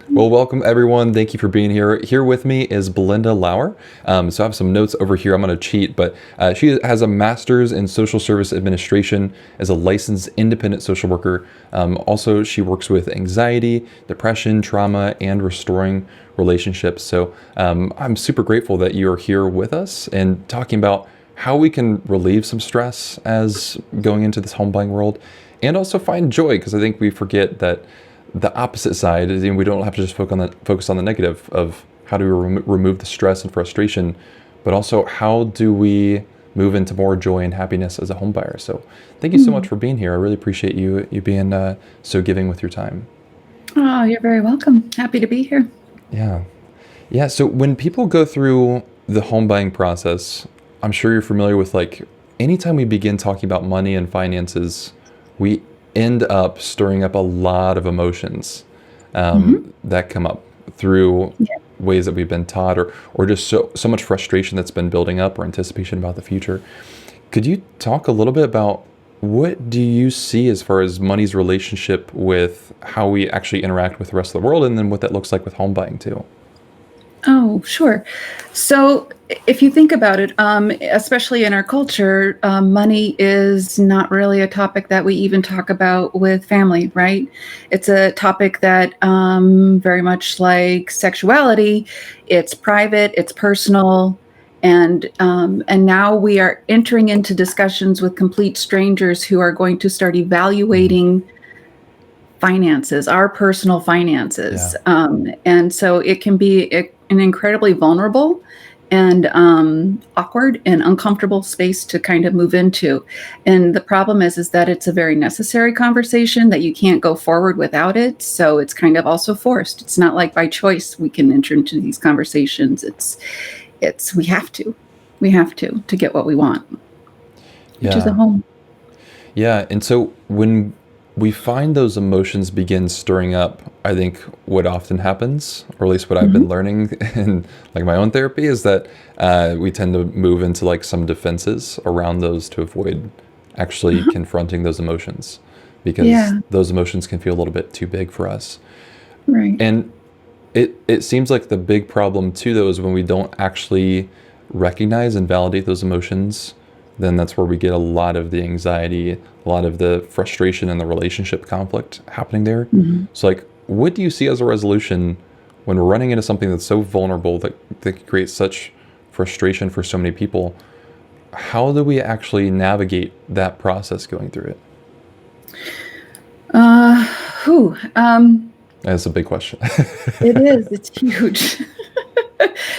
Well, welcome everyone. Thank you for being here. Here with me is Belinda Lauer. So I have some notes over here. I'm going to cheat, but she has a master's in social service administration as a licensed independent social worker. Also, she works with anxiety, depression, trauma, and restoring relationships. So I'm super grateful that you are here with us and talking about how we can relieve some stress as going into this home buying world and also find joy, because I think we forget that the opposite side is, we don't have to just focus on the negative of how do we remove the stress and frustration, but also how do we move into more joy and happiness as a home buyer. So thank you so much for being here. I really appreciate you being so giving with your time. Oh, you're very welcome. Happy to be here. Yeah. Yeah. So when people go through the home buying process, I'm sure you're familiar with, like, anytime we begin talking about money and finances, we end up stirring up a lot of emotions hmm that come up through Yeah. ways that we've been taught, or just so much frustration that's been building up, or anticipation about the future. Could you talk a little bit about what do you see as far as money's relationship with how we actually interact with the rest of the world, and then what that looks like with home buying too? Oh, sure. So if you think about it, especially in our culture, money is not really a topic that we even talk about with family, right? It's a topic that very much like sexuality, it's private, it's personal. And now we are entering into discussions with complete strangers who are going to start Mhm. evaluating finances, our personal Yeah. finances. And so it can be an incredibly vulnerable and awkward and uncomfortable space to kind of move into. And the problem is that it's a very necessary conversation that you can't go forward without it. So it's kind of also forced. It's not like by choice we can enter into these conversations. It's we have to get what we want, which is a Yeah. home. Yeah, and so when we find those emotions begin stirring up, I think what often happens, or at least what I've hmm been learning in like my own therapy, is that we tend to move into like some defenses around those to avoid actually Uh-huh. confronting those emotions, because Yeah, those emotions can feel a little bit too big for us. right. And it seems like the big problem too, though, is when we don't actually recognize and validate those emotions, then that's where we get a lot of the anxiety, a lot of the frustration and the relationship conflict happening there. Mhm. So, like, what do you see as a resolution when we're running into something that's so vulnerable that can create such frustration for so many people? How do we actually navigate that process going through it? Uh, whew, That's a big question. it is. It's huge.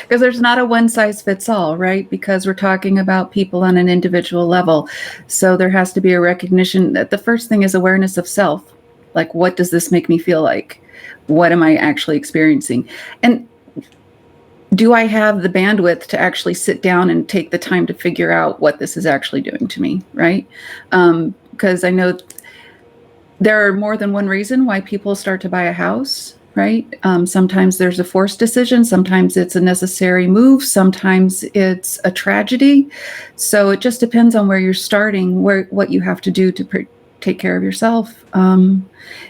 Because there's not a one size fits all, right? Because we're talking about people on an individual level. So there has to be a recognition that the first thing is awareness of self. Like, what does this make me feel like? What am I actually experiencing? And do I have the bandwidth to actually sit down and take the time to figure out what this is actually doing to me, right? Because I know there are more than one reason why people start to buy a house, right? Sometimes there's a forced decision, sometimes it's a necessary move, sometimes it's a tragedy. So it just depends on where you're starting, what you have to do to take care of yourself.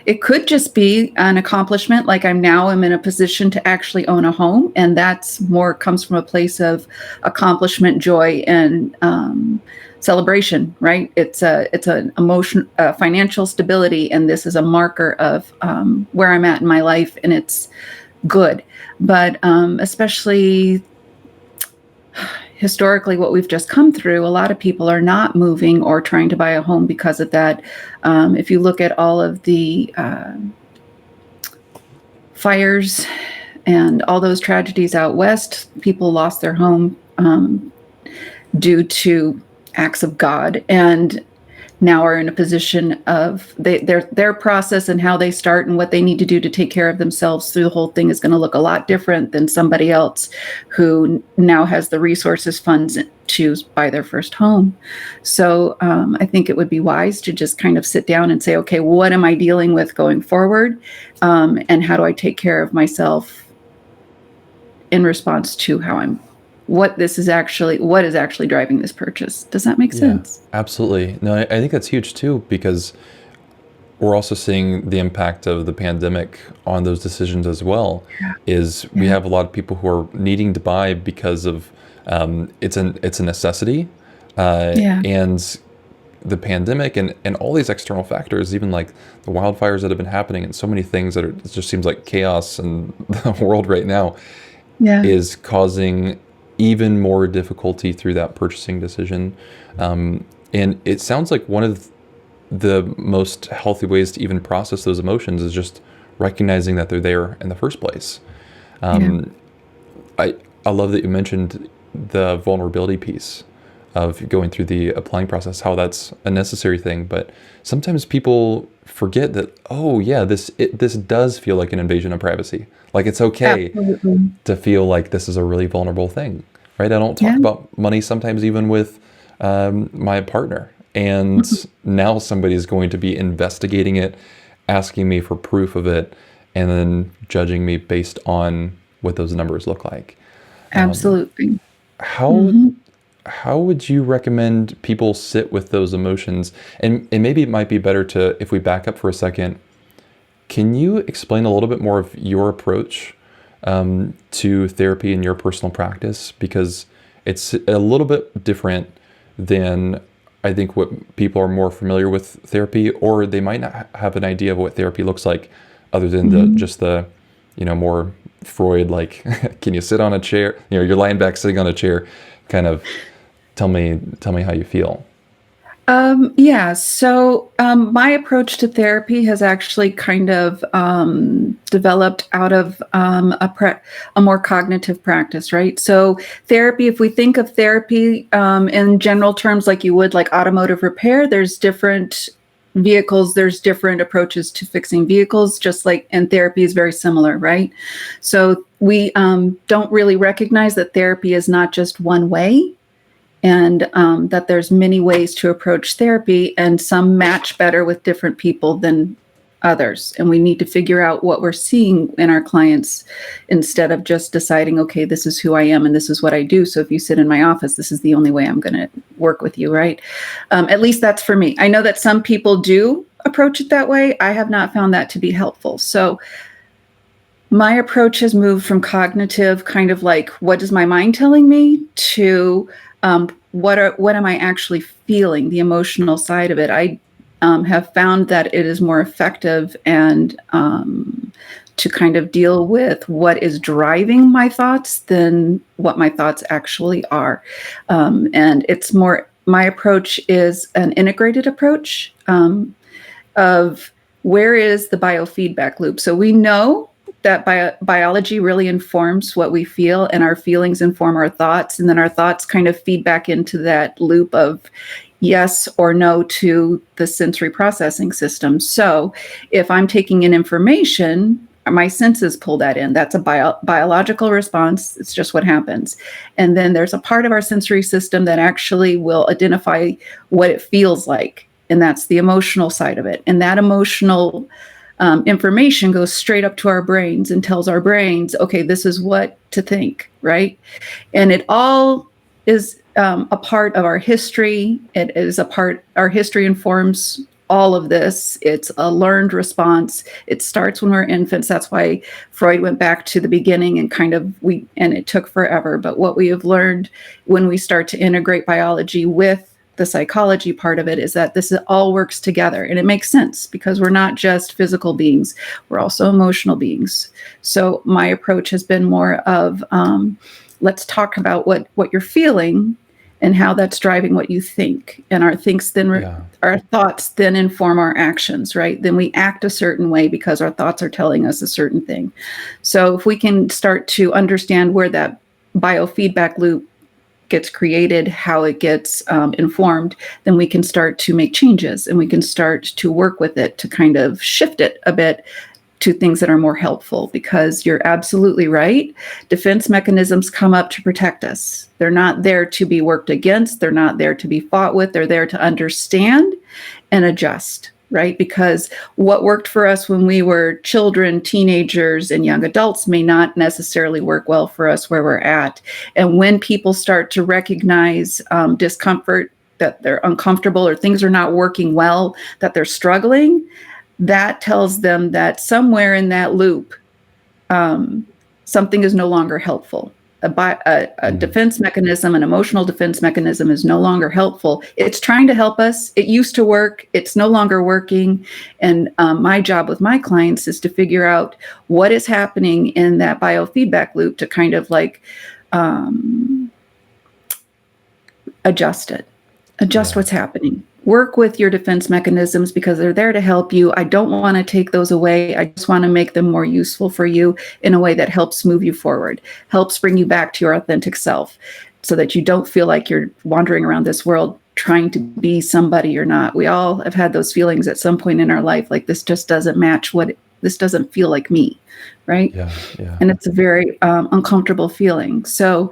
It could just be an accomplishment, like I'm in a position to actually own a home, and that's more comes from a place of accomplishment, joy, and celebration, right? It's an emotion, financial stability, and this is a marker of where I'm at in my life, and it's good. But especially historically, what we've just come through, a lot of people are not moving or trying to buy a home because of that. If you look at all of the fires and all those tragedies out west, people lost their home due to acts of God, and now are in a position of their process and how they start and what they need to do to take care of themselves through the whole thing is going to look a lot different than somebody else who now has the resources, funds to buy their first home. So I think it would be wise to just kind of sit down and say, okay, what am I dealing with going forward, and how do I take care of myself in response to what is actually driving this purchase. Does that make Yeah, sense? absolutely. No, I think that's huge too, because we're also seeing the impact of the pandemic on those decisions as well. Is we Yeah. have a lot of people who are needing to buy because of it's a necessity, Yeah. and the pandemic and all these external factors, even like the wildfires that have been happening and so many things that are, it just seems like chaos in the world right now, Yeah. is causing even more difficulty through that purchasing decision. And it sounds like one of the most healthy ways to even process those emotions is just recognizing that they're there in the first place. Yeah. Um, I I love that you mentioned the vulnerability piece of going through the applying process, how that's a necessary thing. But sometimes people forget that, oh yeah, this does feel like an invasion of privacy. Like it's okay Absolutely. to feel like this is a really vulnerable thing, right? I don't Yeah. talk about money sometimes even with my partner. And now somebody's going to be investigating it, asking me for proof of it, and then judging me based on what those numbers look like. Absolutely. How Hmm. how would you recommend people sit with those emotions? And maybe it might be better to, if we back up for a second, can you explain a little bit more of your approach to therapy in your personal practice? Because it's a little bit different than I think what people are more familiar with therapy, or they might not have an idea of what therapy looks like other than the Hmm. just the, more Freud, like, can you sit on a chair? You're lying back sitting on a chair, kind of tell me how you feel. Yeah, so my approach to therapy has actually kind of developed out of a more cognitive practice, right? So therapy, if we think of therapy in general terms, like you would like automotive repair, there's different vehicles, there's different approaches to fixing vehicles, just like, and therapy is very similar, right? So we don't really recognize that therapy is not just one way, and that there's many ways to approach therapy, and some match better with different people than others, and we need to figure out what we're seeing in our clients instead of just deciding, okay, this is who I am and this is what I do, so if you sit in my office, this is the only way I'm going to work with you, right? At least that's for me. I know that some people do approach it that way. I have not found that to be helpful. So my approach has moved from cognitive, kind of like, what is my mind telling me, to what am I actually feeling, the emotional side of it. I have found that it is more effective and to kind of deal with what is driving my thoughts than what my thoughts actually are. And it's more, my approach is an integrated approach of where is the biofeedback loop. So we know that biology really informs what we feel, and our feelings inform our thoughts, and then our thoughts kind of feed back into that loop of yes or no to the sensory processing system. So if I'm taking in information, my senses pull that in. That's a biological response. It's just what happens. And then there's a part of our sensory system that actually will identify what it feels like, and that's the emotional side of it. And that emotional information goes straight up to our brains and tells our brains, okay, this is what to think, right? And it all is a part of our history. It is a part, our history informs all of this. It's a learned response. It starts when we're infants. That's why Freud went back to the beginning and kind of, and it took forever. But what we have learned when we start to integrate biology with the psychology part of it is that this all works together, and it makes sense because we're not just physical beings, we're also emotional beings. So my approach has been more of let's talk about what you're feeling and how that's driving what you think, and Yeah. our thoughts then inform our actions, right? Then we act a certain way because our thoughts are telling us a certain thing. So if we can start to understand where that biofeedback loop gets created, how it gets informed, then we can start to make changes, and we can start to work with it to kind of shift it a bit to things that are more helpful. Because you're absolutely right. Defense mechanisms come up to protect us. They're not there to be worked against. They're not there to be fought with. They're there to understand and adjust, right? Because what worked for us when we were children, teenagers, and young adults may not necessarily work well for us where we're at. And when people start to recognize discomfort, that they're uncomfortable or things are not working well, that they're struggling, that tells them that somewhere in that loop, something is no longer helpful. A defense mechanism, an emotional defense mechanism is no longer helpful. It's trying to help us. It used to work. It's no longer working. And my job with my clients is to figure out what is happening in that biofeedback loop to kind of like adjust what's happening. Work with your defense mechanisms because they're there to help you. I don't want to take those away. I just want to make them more useful for you in a way that helps move you forward, helps bring you back to your authentic self so that you don't feel like you're wandering around this world trying to be somebody you're not. We all have had those feelings at some point in our life, like this just doesn't match this doesn't feel like me, right? Yeah. And it's a very uncomfortable feeling. So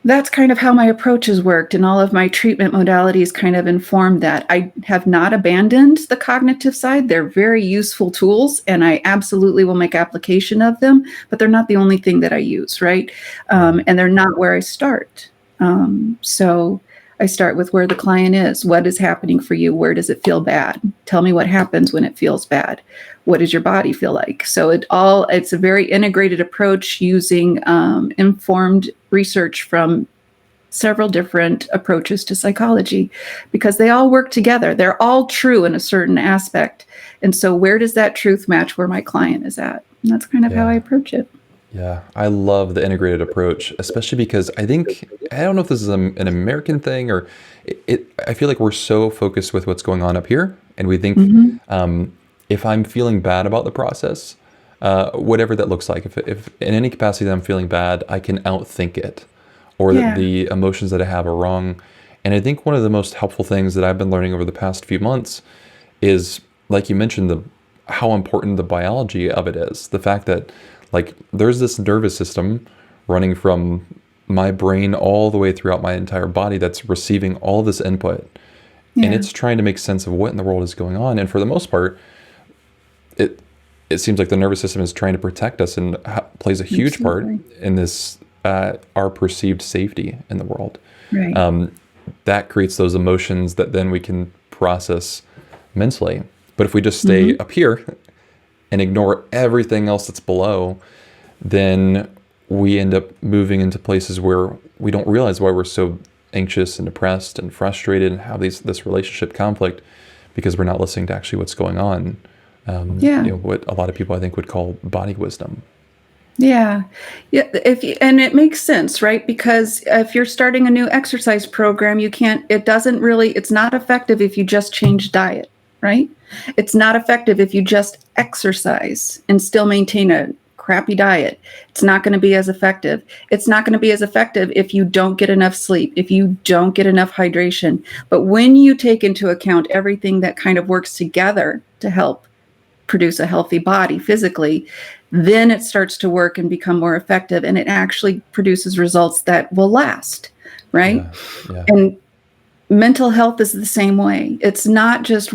that's kind of how my approach has worked, and all of my treatment modalities kind of inform that. I have not abandoned the cognitive side. They're very useful tools, and I absolutely will make application of them, but they're not the only thing that I use, right? And they're not where I start. So I start with where the client is. What is happening for you? Where does it feel bad? Tell me what happens when it feels bad. What does your body feel like? So it's a very integrated approach using informed research from several different approaches to psychology, because they all work together. They're all true in a certain aspect. And so where does that truth match where my client is at? And that's kind of how I approach it. Yeah, I love the integrated approach, especially because I don't know if this is an American thing or I feel like we're so focused with what's going on up here. And we think if I'm feeling bad about the process, whatever that looks like, if in any capacity that I'm feeling bad, I can outthink it, or that the emotions that I have are wrong. And I think one of the most helpful things that I've been learning over the past few months is, like you mentioned, how important the biology of it is. The fact that like there's this nervous system running from my brain all the way throughout my entire body that's receiving all this input, and it's trying to make sense of what in the world is going on. And for the most part, it seems like the nervous system is trying to protect us and plays a huge part in this our perceived safety in the world. Right. That creates those emotions that then we can process mentally. But if we just stay up here and ignore everything else that's below, then we end up moving into places where we don't realize why we're so anxious and depressed and frustrated and have this relationship conflict, because we're not listening to actually what's going on. What a lot of people I think would call body wisdom. Yeah. And it makes sense, right? Because if you're starting a new exercise program, it's not effective if you just change diet, right? It's not effective if you just exercise and still maintain a crappy diet. It's not going to be as effective. It's not going to be as effective if you don't get enough sleep, if you don't get enough hydration. But when you take into account everything that kind of works together to help produce a healthy body physically, then it starts to work and become more effective, and it actually produces results that will last, right? Yeah. And mental health is the same way. It's not just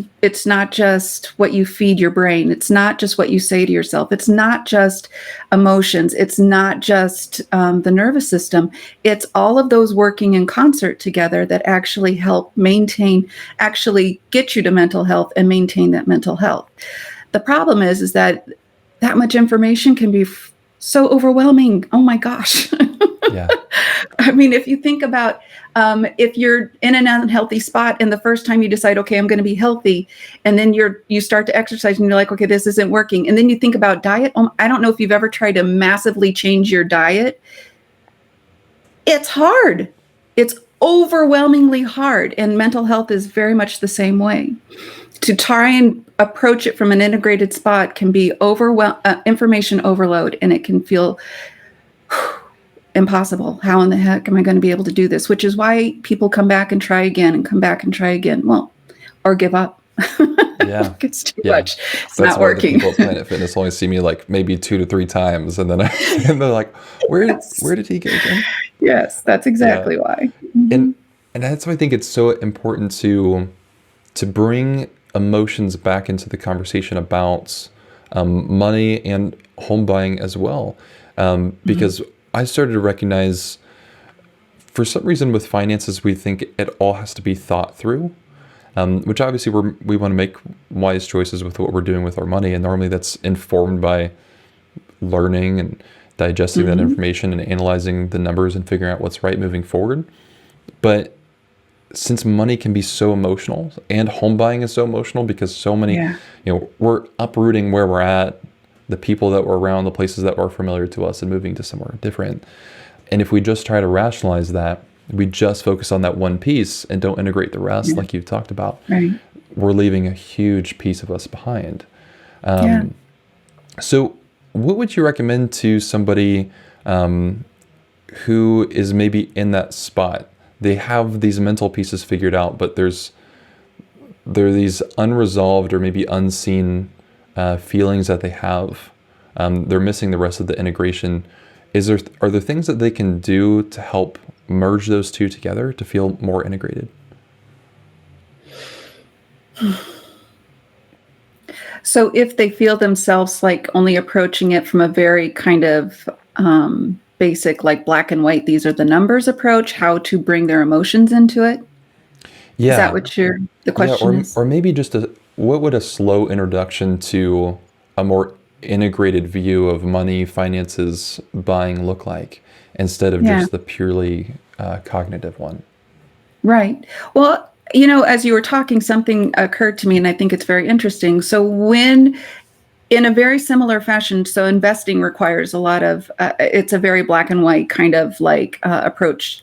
what you feed your brain. It's not just what you say to yourself. It's not just emotions. It's not just the nervous system. It's all of those working in concert together that actually help actually get you to mental health and maintain that mental health. The problem is that much information can be so overwhelming. Oh my gosh. Yeah. I mean, if you think about if you're in an unhealthy spot and the first time you decide, okay, I'm going to be healthy, and then you start to exercise and you're like, okay, this isn't working. And then you think about diet. I don't know if you've ever tried to massively change your diet. It's hard. It's overwhelmingly hard. And mental health is very much the same way. To try and approach it from an integrated spot can be information overload, and it can feel impossible. How in the heck am I going to be able to do this? Which is why people come back and try again and come back and try again. Well, or give up. Yeah. It's too much. It's That's not working. The people at Planet Fitness only see me like maybe 2 to 3 times, and then and they're like, where did he go again? Yes, that's exactly why. And that's why I think it's so important to bring emotions back into the conversation about money and home buying as well. Because I started to recognize, for some reason with finances, we think it all has to be thought through. which obviously we want to make wise choices with what we're doing with our money. And normally that's informed by learning and digesting that Mm-hmm. information and analyzing the numbers and figuring out what's right moving forward. But since money can be so emotional and home buying is so emotional because so many, Yeah. we're uprooting where we're at, the people that we're around, the places that are familiar to us and moving to somewhere different. And if we just try to rationalize that, we just focus on that one piece and don't integrate the rest, Yeah. like you talked about, Right. we're leaving a huge piece of us behind. Yeah. So what would you recommend to somebody who is maybe in that spot? They have these mental pieces figured out, but there are these unresolved or maybe unseen feelings that they have. They're missing the rest of the integration. Are there things that they can do to help merge those two together to feel more integrated? So if they feel themselves like only approaching it from a very kind of basic, like black and white, these are the numbers approach, how to bring their emotions into it. Is that Yeah, what the yeah, question is? or maybe just what would a slow introduction to a more integrated view of money, finances, buying look like instead of Yeah. just the purely cognitive one? Right. Well, as you were talking, something occurred to me, and I think it's very interesting. So in a very similar fashion, so investing requires a lot of, it's a very black and white kind of like approach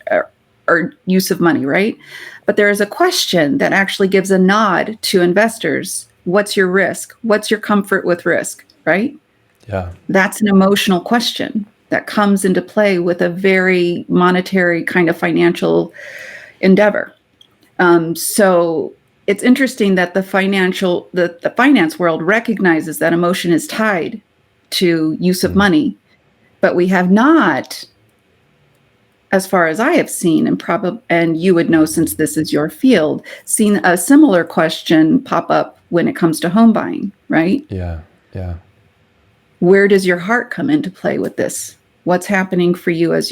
or use of money, right? But there is a question that actually gives a nod to investors. What's your risk? What's your comfort with risk, right? Yeah, That's an emotional question that comes into play with a very monetary kind of financial endeavor. So it's interesting that the finance world recognizes that emotion is tied to use of money, but we have not, as far as I have seen, and you would know since this is your field, seen a similar question pop up when it comes to home buying, right? yeah, yeah, Where does your heart come into play with this? What's happening for you as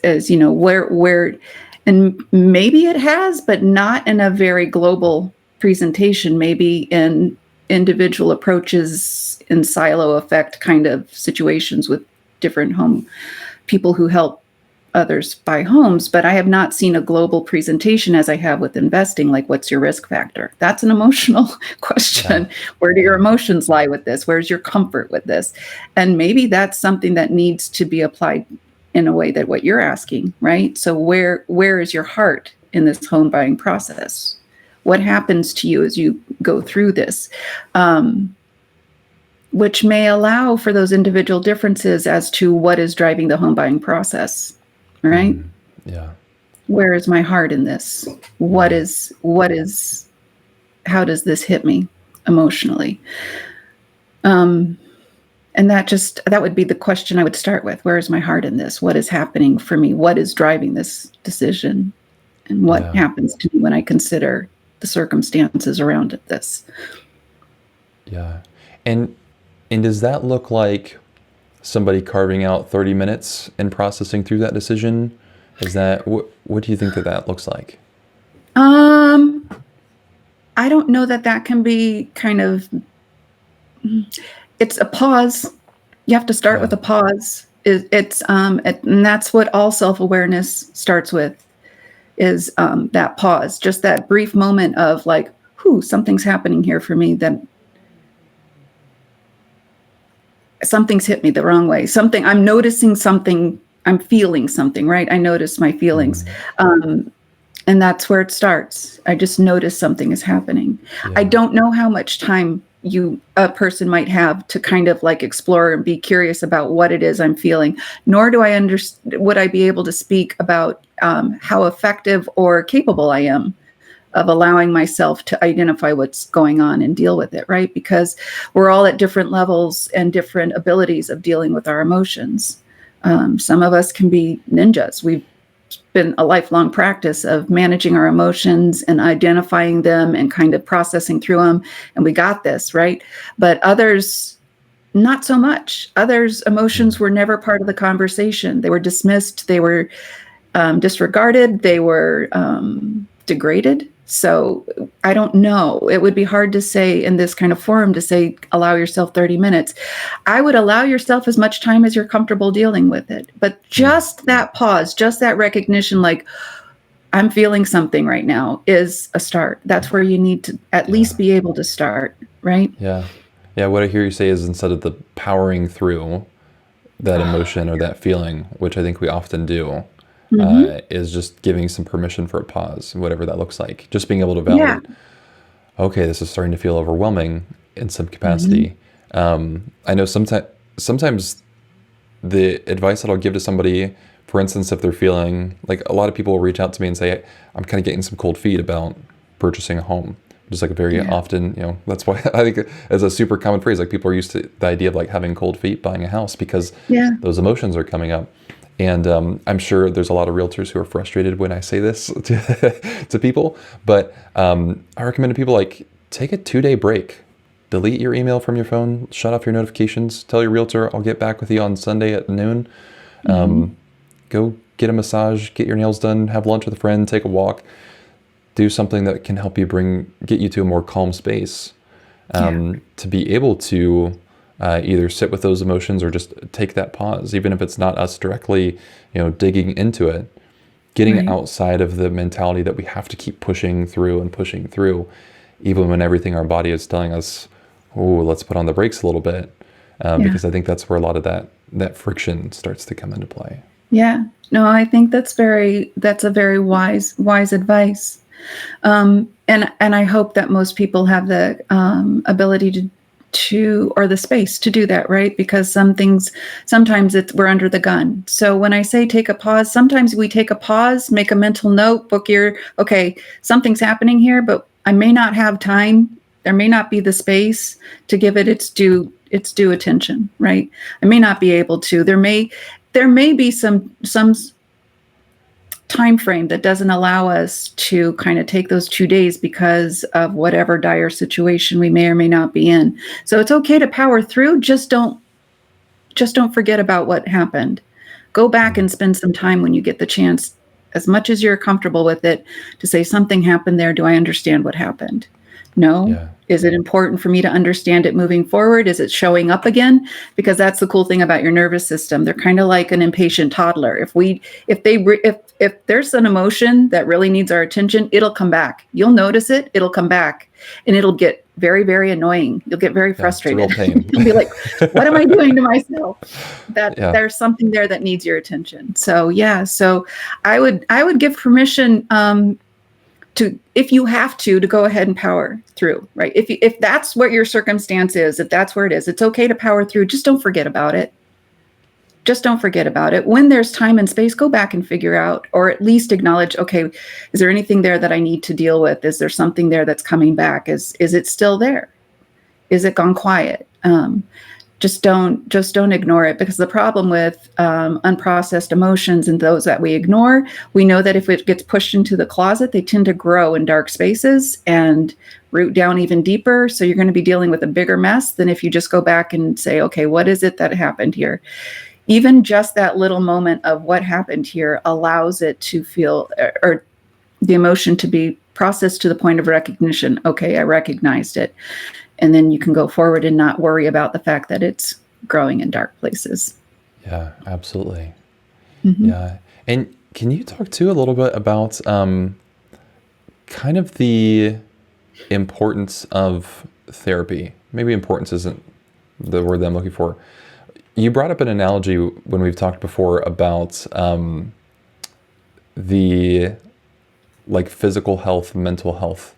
where and maybe it has, but not in a very global presentation, maybe in individual approaches in silo effect kind of situations with different home people who help others buy homes. But I have not seen a global presentation as I have with investing, like what's your risk factor? That's an emotional question. yeah, Where do your emotions lie with this? Where's your comfort with this? And maybe that's something that needs to be applied in a way that what you're asking, right? So where is your heart in this home buying process? What happens to you as you go through this? Which may allow for those individual differences as to what is driving the home buying process, right? yeah, Where is my heart in this? How does this hit me emotionally? And that would be the question I would start with. Where is my heart in this? What is happening for me? What is driving this decision? And what yeah, happens to me when I consider the circumstances around this? yeah. And does that look like somebody carving out 30 minutes and processing through that decision? Is that what do you think that looks like? I don't know that can be kind of, it's a pause. You have to start with Yeah, a pause. And that's what all self-awareness starts with is that pause, just that brief moment of like, something's happening here for me, that something's hit me the wrong way. I'm noticing something, I'm feeling something, right? I notice my feelings. And that's where it starts. I just notice something is happening. I yeah, don't know how much time a person might have to kind of like explore and be curious about what it is I'm feeling, nor would I be able to speak about how effective or capable I am of allowing myself to identify what's going on and deal with it, right? Because we're all at different levels and different abilities of dealing with our emotions. Some of us can be ninjas. We've been a lifelong practice of managing our emotions and identifying them and kind of processing through them. And we got this, right? But others, not so much. Others' emotions were never part of the conversation. They were dismissed. They were disregarded. They were degraded So I don't know. It would be hard to say in this kind of forum to say, allow yourself 30 minutes. I would allow yourself as much time as you're comfortable dealing with it. But just that pause, just that recognition, like, I'm feeling something right now, is a start. That's where you need to at least be able to start, right? Yeah. Yeah. What I hear you say is, instead of the powering through that emotion or that feeling, which I think we often do, is just giving some permission for a pause, whatever that looks like. Just being able to validate, okay, this is starting to feel overwhelming in some capacity. I know sometimes the advice that I'll give to somebody, for instance, if they're feeling like, a lot of people will reach out to me and say, I'm kind of getting some cold feet about purchasing a home. Just like a very often, that's why I think as a super common phrase, like, people are used to the idea of like having cold feet buying a house, because those emotions are coming up. And I'm sure there's a lot of realtors who are frustrated when I say this to people, but I recommend to people, like, take a 2-day break. Delete your email from your phone, shut off your notifications, tell your realtor, I'll get back with you on Sunday at noon. Go get a massage, get your nails done, have lunch with a friend, take a walk, do something that can help you get you to a more calm space, to be able to either sit with those emotions or just take that pause, even if it's not us directly, digging into it, getting outside of the mentality that we have to keep pushing through, even when everything our body is telling us, oh, let's put on the brakes a little bit, because I think that's where a lot of that friction starts to come into play. Yeah, no, I think that's a very wise advice. And I hope that most people have the ability to or the space to do that, right? Because sometimes we're under the gun. So when I say take a pause, sometimes we take a pause, make a mental note, okay, something's happening here, but I may not have time. There may not be the space to give it its due attention, right? I may not be able to. There may be some time frame that doesn't allow us to kind of take those 2 days because of whatever dire situation we may or may not be in. So it's okay to power through. Just don't forget about what happened. Go back and spend some time when you get the chance, as much as you're comfortable with it, to say, something happened there. Do I understand what happened? No. Yeah. Is it important for me to understand it moving forward? Is it showing up again? Because that's the cool thing about your nervous system. They're kind of like an impatient toddler. If there's an emotion that really needs our attention, it'll come back. You'll notice it. It'll come back, and it'll get very, very annoying. You'll get very frustrated. It's a real pain. You'll be like, what am I doing to myself? There's something there that needs your attention. So I would give permission to, if you have to go ahead and power through, right? If that's what your circumstance is, if that's where it is, it's okay to power through. Just don't forget about it. When there's time and space, go back and figure out, or at least acknowledge, okay, is there anything there that I need to deal with? Is there something there that's coming back? Is it still there? Is it gone quiet? Just don't ignore it, because the problem with unprocessed emotions and those that we ignore, we know that if it gets pushed into the closet, they tend to grow in dark spaces and root down even deeper. So you're going to be dealing with a bigger mess than if you just go back and say, okay, what is it that happened here? Even just that little moment of what happened here allows it to feel, or the emotion to be processed to the point of recognition. Okay, I recognized it. And then you can go forward and not worry about the fact that it's growing in dark places. Yeah, absolutely. Yeah. And can you talk too a little bit about kind of the importance of therapy? Maybe importance isn't the word that I'm looking for. You brought up an analogy when we've talked before about the physical health, mental health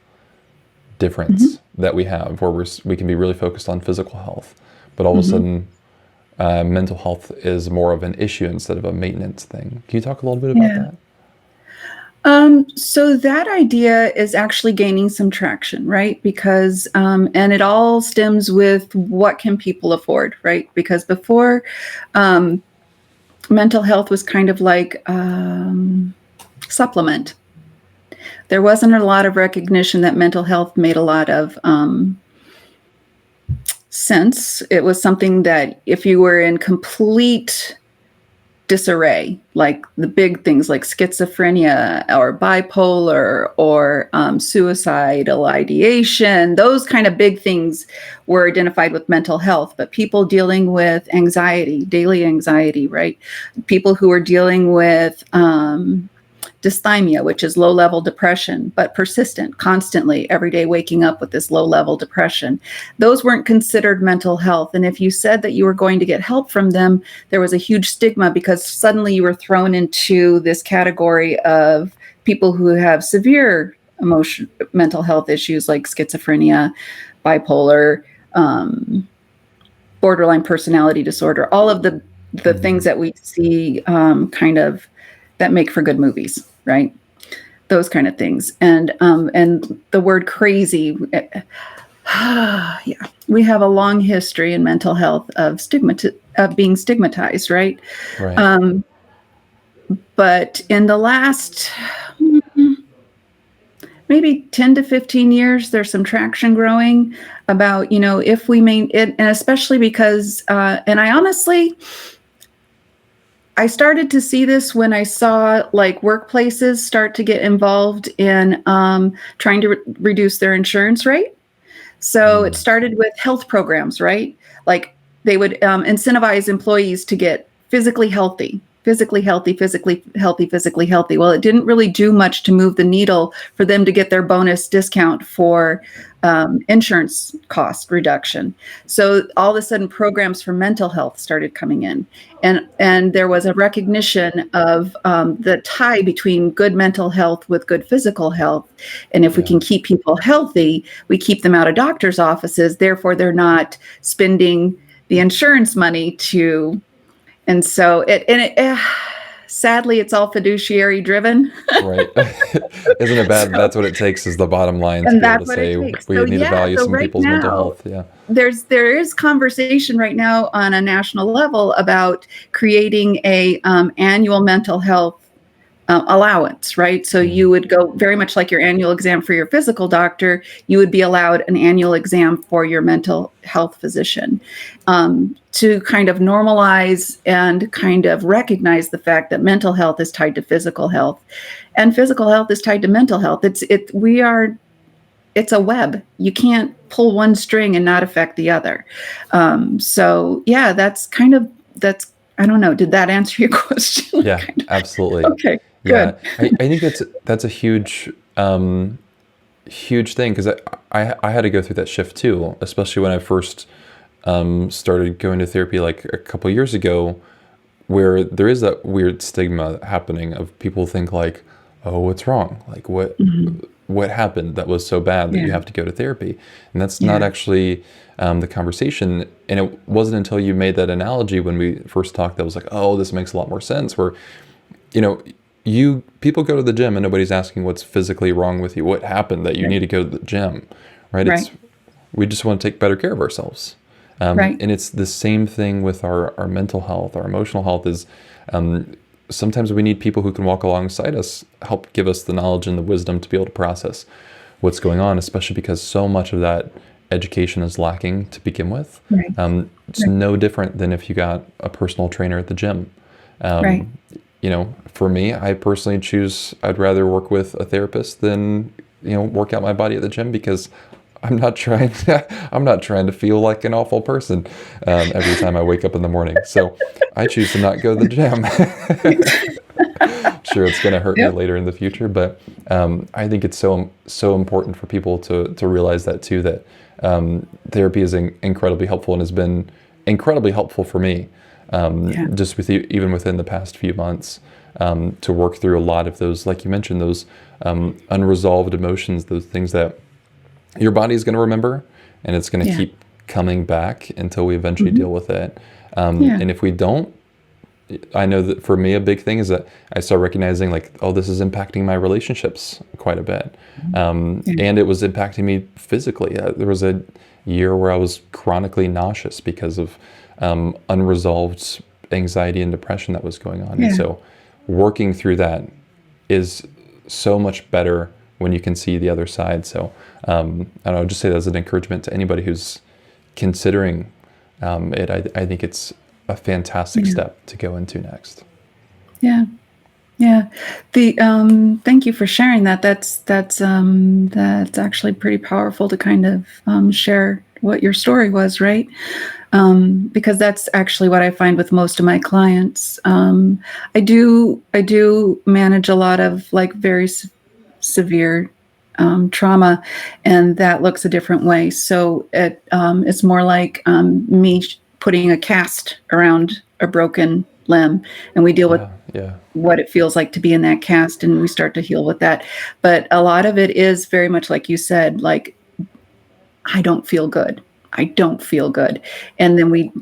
difference that we have, where we can be really focused on physical health, but all of a sudden mental health is more of an issue instead of a maintenance thing. Can you talk a little bit about that? So that idea is actually gaining some traction, right? Because, and it all stems with what can people afford, right? Because before, mental health was kind of like supplement. There wasn't a lot of recognition that mental health made a lot of sense. It was something that if you were in complete disarray, like the big things like schizophrenia or bipolar or suicidal ideation. Those kind of big things were identified with mental health, but people dealing with anxiety, daily anxiety, right? People who are dealing with dysthymia, which is low-level depression, but persistent, constantly, every day waking up with this low-level depression. Those weren't considered mental health. And if you said that you were going to get help from them, there was a huge stigma because suddenly you were thrown into this category of people who have severe mental health issues like schizophrenia, bipolar, borderline personality disorder, all of the things that we see kind of that make for good movies, right? Those kind of things. And the word crazy, yeah, we have a long history in mental health of being stigmatized, right? Right. But in the last maybe 10 to 15 years, there's some traction growing about, if we and especially because, and I started to see this when I saw like workplaces start to get involved in trying to reduce their insurance rate. So it started with health programs, right? Like they would incentivize employees to get physically healthy. Well, it didn't really do much to move the needle for them to get their bonus discount for insurance cost reduction. So all of a sudden programs for mental health started coming in. And there was a recognition of the tie between good mental health with good physical health. And if we can keep people healthy, we keep them out of doctors' offices. Therefore, they're not spending the insurance money to. And so sadly, it's all fiduciary driven. Right. Isn't it bad? That's what it takes is the bottom line to be able to say we need to value some right people's mental health. Yeah. There is conversation right now on a national level about creating a annual mental health allowance, right? So you would go very much like your annual exam for your physical doctor, you would be allowed an annual exam for your mental health physician to kind of normalize and kind of recognize the fact that mental health is tied to physical health and physical health is tied to mental health. It's a web. You can't pull one string and not affect the other. So yeah, that's I don't know. Did that answer your question? Yeah, absolutely. Okay. Yeah, Good. I think that's a huge huge thing because I had to go through that shift too, especially when I first started going to therapy like a couple years ago, where there is that weird stigma happening of people think like, oh, what's wrong? Like what happened that was so bad that you have to go to therapy? And that's not actually the conversation. And it wasn't until you made that analogy when we first talked that was like, oh, this makes a lot more sense. Where people go to the gym and nobody's asking what's physically wrong with you, what happened that you need to go to the gym, right? We just want to take better care of ourselves. And it's the same thing with our mental health, our emotional health is sometimes we need people who can walk alongside us, help give us the knowledge and the wisdom to be able to process what's going on, especially because so much of that education is lacking to begin with. It's no different than if you got a personal trainer at the gym. For me, I personally I'd rather work with a therapist than, work out my body at the gym because I'm not trying to feel like an awful person every time I wake up in the morning. So I choose to not go to the gym. Sure, it's going to hurt me later in the future, but I think it's so important for people to realize that too, that therapy is incredibly helpful and has been incredibly helpful for me, just even within the past few months, to work through a lot of those, like you mentioned, those unresolved emotions, those things that your body is going to remember, and it's going to keep coming back until we eventually deal with it. And if we don't, I know that for me, a big thing is that I start recognizing like, oh, this is impacting my relationships quite a bit. And it was impacting me physically. There was a year where I was chronically nauseous because of unresolved anxiety and depression that was going on. And so working through that is so much better when you can see the other side. So I don't know, just say that as an encouragement to anybody who's considering it. I think it's a fantastic step to go into next. Yeah. Yeah. The thank you for sharing that. That's actually pretty powerful to kind of share what your story was, right? Because that's actually what I find with most of my clients. I do manage a lot of like very severe trauma, and that looks a different way. So it's more like me putting a cast around a broken limb, and we deal with Yeah, yeah, what it feels like to be in that cast, and we start to heal with that. But a lot of it is very much like you said, like, I don't feel good. I don't feel good. And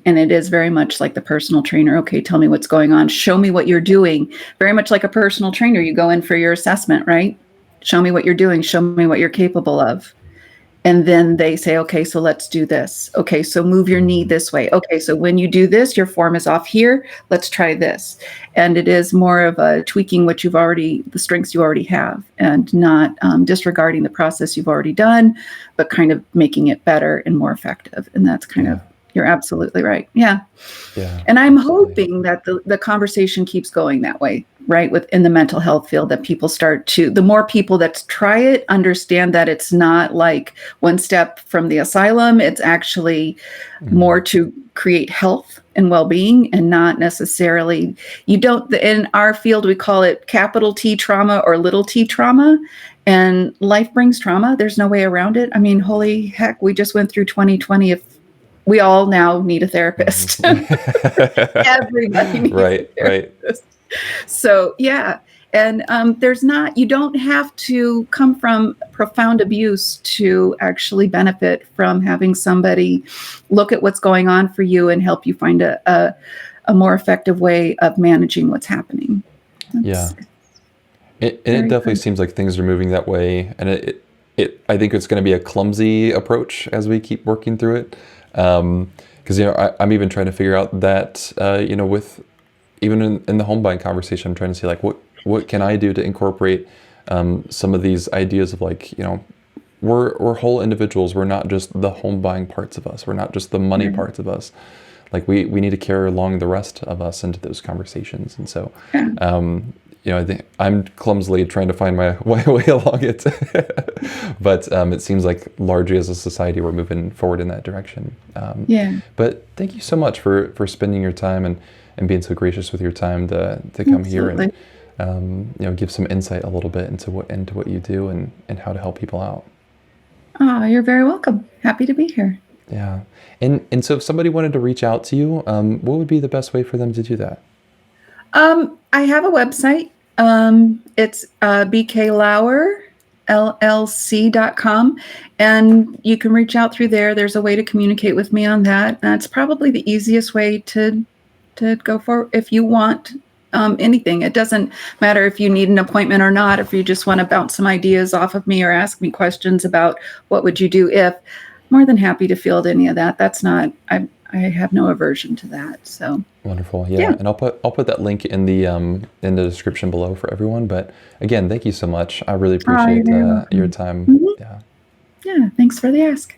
it is very much like the personal trainer. Okay, tell me what's going on. Show me what you're doing. Very much like a personal trainer. You go in for your assessment, right? Show me what you're doing. Show me what you're capable of. And then they say, okay, so let's do this. Okay, so move your knee this way. Okay, so when you do this, your form is off here. Let's try this. And it is more of a tweaking the strengths you already have, and not disregarding the process you've already done, but kind of making it better and more effective. And that's kind yeah, of, you're absolutely right. Yeah. yeah, And I'm absolutely. hoping that the conversation keeps going that way, right? Within the mental health field, that people the more people that try it understand that it's not like one step from the asylum. It's actually more Mhm. to create health and well-being, and not necessarily, in our field, we call it capital T trauma or little t trauma. And life brings trauma. There's no way around it. I mean, holy heck, we just went through 2020. If we all now need a therapist. Everybody needs a Right, right. therapist. So, yeah. And you don't have to come from profound abuse to actually benefit from having somebody look at what's going on for you and help you find a more effective way of managing what's happening. Yeah. That's And it very definitely good. seems like things are moving that way. And I think it's going to be a clumsy approach as we keep working through it. Because, I'm even trying to figure out that, with even in the home buying conversation, I'm trying to see like, what can I do to incorporate some of these ideas of like, we're whole individuals. We're not just the home buying parts of us. We're not just the money Right. parts of us. Like we need to carry along the rest of us into those conversations. And so, Yeah. I think I'm clumsily trying to find my way along it, but it seems like largely as a society we're moving forward in that direction. Yeah. But thank you so much for spending your time and being so gracious with your time to come here and Absolutely. give some insight a little bit into what you do and how to help people out. Oh, you're very welcome. Happy to be here. Yeah, and so if somebody wanted to reach out to you, what would be the best way for them to do that? I have a website. It's BK Lauer, LLC.com. And you can reach out through there. There's a way to communicate with me on that. That's probably the easiest way to go for if you want anything. It doesn't matter if you need an appointment or not. If you just want to bounce some ideas off of me or ask me questions about what would you do if, more than happy to field any of that. That's not, I have no aversion to that. So Wonderful, yeah. yeah, and I'll put that link in the description below for everyone. But again, thank you so much. I really Oh, you're appreciate very your welcome. time. Mhm. Yeah. Yeah. Thanks for the ask.